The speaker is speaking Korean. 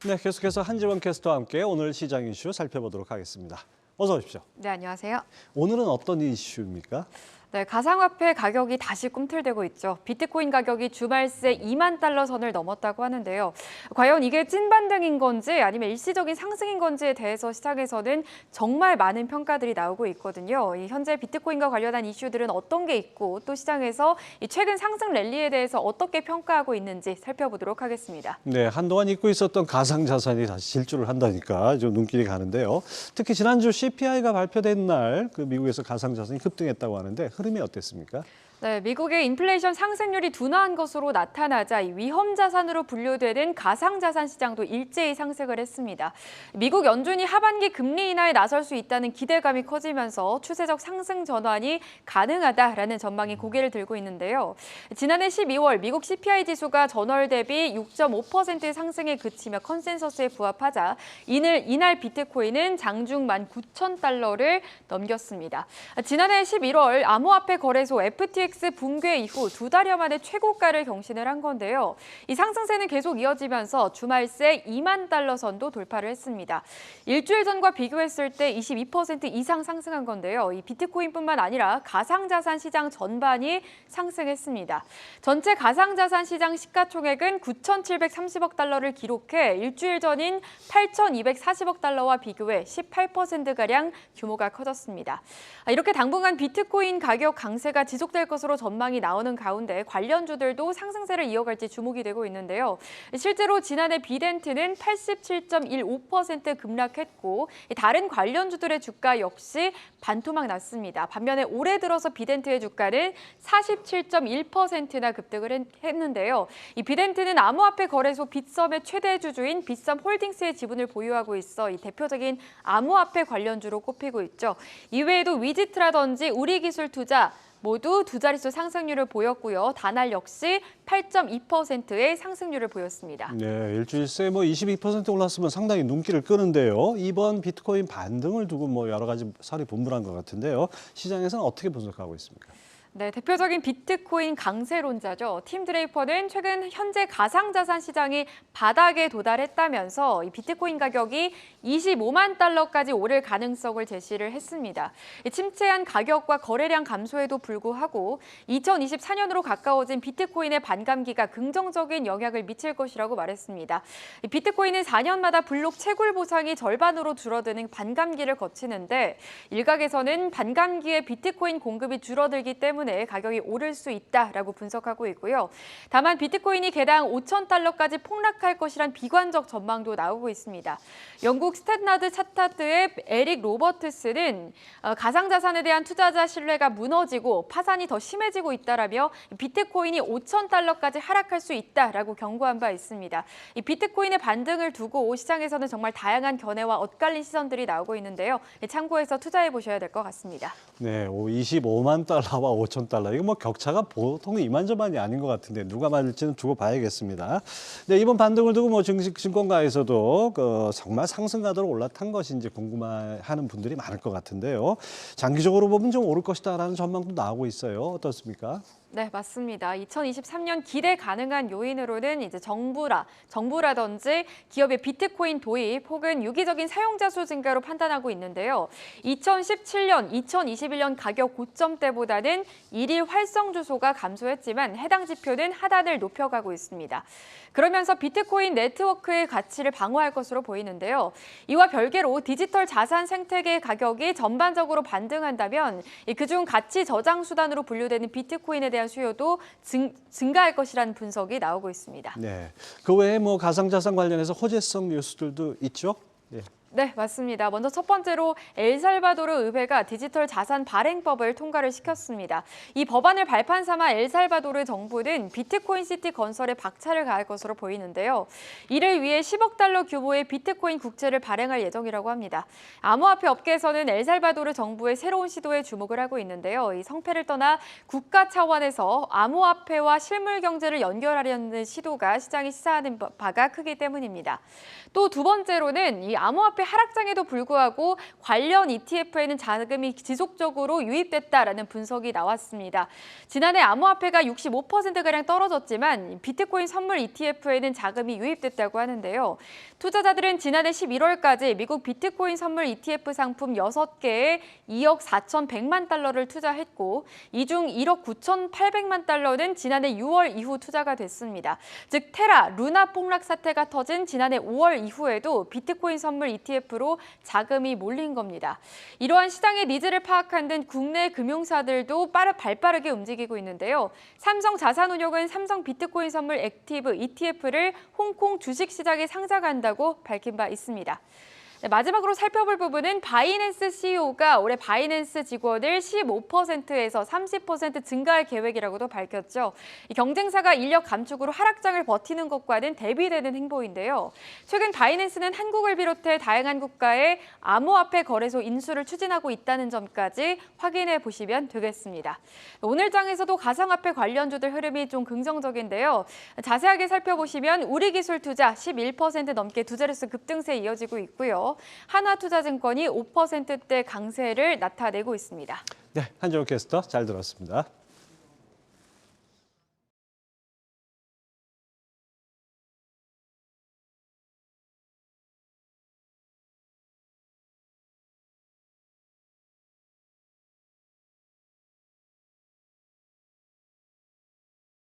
네, 계속해서 한지원 캐스터와 함께 오늘 시장 이슈 살펴보도록 하겠습니다. 어서 오십시오. 네, 안녕하세요. 오늘은 어떤 이슈입니까? 네, 가상화폐 가격이 다시 꿈틀대고 있죠. 비트코인 가격이 주말 새 2만 달러 선을 넘었다고 하는데요. 과연 이게 찐 반등인 건지 아니면 일시적인 상승인 건지에 대해서 시장에서는 정말 많은 평가들이 나오고 있거든요. 현재 비트코인과 관련한 이슈들은 어떤 게 있고 또 시장에서 최근 상승 랠리에 대해서 어떻게 평가하고 있는지 살펴보도록 하겠습니다. 네, 한동안 잊고 있었던 가상자산이 다시 질주를 한다니까 좀 눈길이 가는데요. 특히 지난주 CPI가 발표된 날 미국에서 가상자산이 급등했다고 하는데 흐름이 어땠습니까? 네, 미국의 인플레이션 상승률이 둔화한 것으로 나타나자 위험 자산으로 분류되는 가상자산 시장도 일제히 상승을 했습니다. 미국 연준이 하반기 금리 인하에 나설 수 있다는 기대감이 커지면서 추세적 상승 전환이 가능하다라는 전망이 고개를 들고 있는데요. 지난해 12월 미국 CPI 지수가 전월 대비 6.5%의 상승에 그치며 컨센서스에 부합하자 이날 비트코인은 장중 19,000달러를 넘겼습니다. 지난해 11월 암호화폐 거래소 FTX 붕괴 이후 2달여 만에 최고가를 경신을 한 건데요. 이 상승세는 계속 이어지면서 주말 새 2만 달러 선도 돌파를 했습니다. 일주일 전과 비교했을 때 22% 이상 상승한 건데요. 이 비트코인뿐만 아니라 가상자산 시장 전반이 상승했습니다. 전체 가상자산 시장 시가총액은 9,730억 달러를 기록해 일주일 전인 8,240억 달러와 비교해 18%가량 규모가 커졌습니다. 이렇게 당분간 비트코인 가격 강세가 지속될 것으로 전망이 나오는 가운데 관련주들도 상승세를 이어갈지 주목이 되고 있는데요. 실제로 지난해 비덴트는 87.15% 급락했고 다른 관련주들의 주가 역시 반토막 났습니다. 반면에 올해 들어서 비덴트의 주가는 47.1%나 급등을 했는데요. 이 비덴트는 암호화폐 거래소 빗썸의 최대 주주인 빗썸 홀딩스의 지분을 보유하고 있어 이 대표적인 암호화폐 관련주로 꼽히고 있죠. 이외에도 위지트라든지 우리기술투자 모두 두 자릿수 상승률을 보였고요. 다날 역시 8.2%의 상승률을 보였습니다. 네, 일주일 새 22% 올랐으면 상당히 눈길을 끄는데요. 이번 비트코인 반등을 두고 여러 가지 설이 분분한 것 같은데요. 시장에서는 어떻게 분석하고 있습니까? 네, 대표적인 비트코인 강세론자죠. 팀 드레이퍼는 최근 현재 가상자산 시장이 바닥에 도달했다면서 이 비트코인 가격이 25만 달러까지 오를 가능성을 제시를 했습니다. 침체한 가격과 거래량 감소에도 불구하고 2024년으로 가까워진 비트코인의 반감기가 긍정적인 영향을 미칠 것이라고 말했습니다. 비트코인은 4년마다 블록 채굴 보상이 절반으로 줄어드는 반감기를 거치는데 일각에서는 반감기에 비트코인 공급이 줄어들기 때문에 가격이 오를 수 있다라고 분석하고 있고요. 다만 비트코인이 개당 5,000달러까지 폭락할 것이란 비관적 전망도 나오고 있습니다. 영국 스탠다드 차타트의 에릭 로버트스는 가상자산에 대한 투자자 신뢰가 무너지고 파산이 더 심해지고 있다라며 비트코인이 5,000달러까지 하락할 수 있다라고 경고한 바 있습니다. 이 비트코인의 반등을 두고 시장에서는 정말 다양한 견해와 엇갈린 시선들이 나오고 있는데요. 참고해서 투자해 보셔야 될 것 같습니다. 네, 25만 달러와 5천 달러. 이거 격차가 보통 이만저만이 아닌 것 같은데 누가 맞을지는 두고 봐야겠습니다. 네, 이번 반등을 두고 증권가에서도 정말 상승가도록 올라탄 것인지 궁금해하는 분들이 많을 것 같은데요. 장기적으로 보면 좀 오를 것이다라는 전망도 나오고 있어요. 어떻습니까? 네, 맞습니다. 2023년 기대 가능한 요인으로는 이제 정부라든지 기업의 비트코인 도입 혹은 유기적인 사용자 수 증가로 판단하고 있는데요. 2017년, 2021년 가격 고점 때보다는 일일 활성 주소가 감소했지만 해당 지표는 하단을 높여가고 있습니다. 그러면서 비트코인 네트워크의 가치를 방어할 것으로 보이는데요. 이와 별개로 디지털 자산 생태계 가격이 전반적으로 반등한다면 그중 가치 저장 수단으로 분류되는 비트코인에 대한 수요도 증가할 것이라는 분석이 나오고 있습니다. 네, 그 외에 가상자산 관련해서 호재성 뉴스들도 있죠? 네. 네, 맞습니다. 먼저 첫 번째로 엘살바도르 의회가 디지털 자산 발행법을 통과를 시켰습니다. 이 법안을 발판 삼아 엘살바도르 정부는 비트코인 시티 건설에 박차를 가할 것으로 보이는데요. 이를 위해 10억 달러 규모의 비트코인 국채를 발행할 예정이라고 합니다. 암호화폐 업계에서는 엘살바도르 정부의 새로운 시도에 주목을 하고 있는데요. 이 성패를 떠나 국가 차원에서 암호화폐와 실물 경제를 연결하려는 시도가 시장이 시사하는 바가 크기 때문입니다. 또 두 번째로는 이 암호화폐 하락장에도 불구하고 관련 ETF에는 자금이 지속적으로 유입됐다라는 분석이 나왔습니다. 지난해 암호화폐가 65%가량 떨어졌지만 비트코인 선물 ETF에는 자금이 유입됐다고 하는데요. 투자자들은 지난해 11월까지 미국 비트코인 선물 ETF 상품 6개에 2억 4,100만 달러를 투자했고 이 중 1억 9,800만 달러는 지난해 6월 이후 투자가 됐습니다. 즉 테라, 루나 폭락 사태가 터진 지난해 5월 이후에도 비트코인 선물 ETF로 자금이 몰린 겁니다. 이러한 시장의 니즈를 파악한 듯 국내 금융사들도 발빠르게 움직이고 있는데요. 삼성 자산운용은 삼성 비트코인 선물 액티브 ETF를 홍콩 주식시장에 상장한다고 밝힌 바 있습니다. 네, 마지막으로 살펴볼 부분은 바이낸스 CEO가 올해 바이낸스 직원을 15%에서 30% 증가할 계획이라고도 밝혔죠. 이 경쟁사가 인력 감축으로 하락장을 버티는 것과는 대비되는 행보인데요. 최근 바이낸스는 한국을 비롯해 다양한 국가의 암호화폐 거래소 인수를 추진하고 있다는 점까지 확인해 보시면 되겠습니다. 오늘 장에서도 가상화폐 관련주들 흐름이 좀 긍정적인데요. 자세하게 살펴보시면 우리기술투자 11% 넘게 두 자릿수 급등세 이어지고 있고요. 하나투자증권이 5%대 강세를 나타내고 있습니다. 네, 한정우 캐스터 잘 들었습니다.